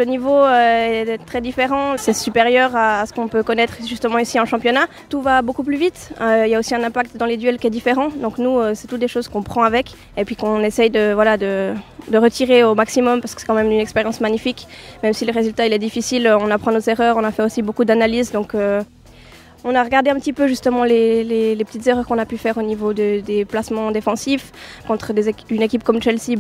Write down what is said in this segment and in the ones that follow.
Le niveau est très différent, c'est supérieur à ce qu'on peut connaître justement ici en championnat. Tout va beaucoup plus vite, il y a aussi un impact dans les duels qui est différent, donc nous c'est toutes des choses qu'on prend avec et puis qu'on essaye de retirer au maximum parce que c'est quand même une expérience magnifique. Même si le résultat il est difficile, on apprend nos erreurs, on a fait aussi beaucoup d'analyses, donc on a regardé un petit peu justement les petites erreurs qu'on a pu faire au niveau des placements défensifs. Contre une équipe comme Chelsea,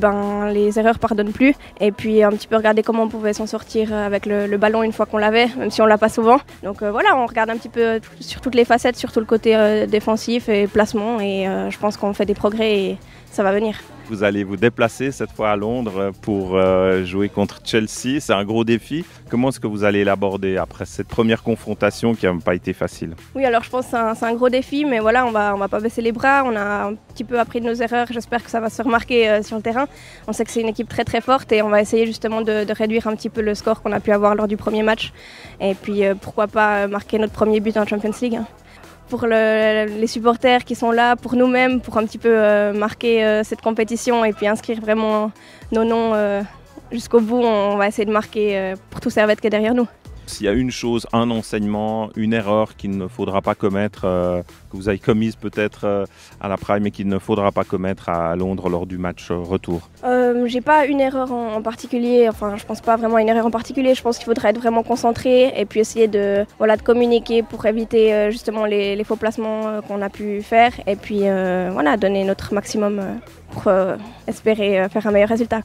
les erreurs ne pardonnent plus. Et puis un petit peu regarder comment on pouvait s'en sortir avec le ballon une fois qu'on l'avait, même si on ne l'a pas souvent. Donc voilà, on regarde un petit peu sur toutes les facettes, surtout le côté défensif et placement. Et je pense qu'on fait des progrès et ça va venir. Vous allez vous déplacer cette fois à Londres pour jouer contre Chelsea. C'est un gros défi. Comment est-ce que vous allez l'aborder après cette première confrontation qui n'a pas été facile? Oui, alors je pense que c'est un gros défi, mais voilà, on va pas baisser les bras. On a un petit peu appris de nos erreurs. J'espère que ça va se remarquer sur le terrain. On sait que c'est une équipe très très forte et on va essayer justement de réduire un petit peu le score qu'on a pu avoir lors du premier match. Et puis pourquoi pas marquer notre premier but en Champions League. Pour les supporters qui sont là, pour nous-mêmes, pour un petit peu marquer cette compétition et puis inscrire vraiment nos noms jusqu'au bout. On va essayer de marquer pour tout Servette qui est derrière nous. S'il y a une chose, un enseignement, une erreur qu'il ne faudra pas commettre, que vous avez commise peut-être à la Prime et qu'il ne faudra pas commettre à Londres lors du match retour? J'ai pas une erreur en particulier, enfin je pense pas vraiment à une erreur en particulier, je pense qu'il faudrait être vraiment concentré et puis essayer de communiquer pour éviter justement les faux placements qu'on a pu faire et puis donner notre maximum pour espérer faire un meilleur résultat.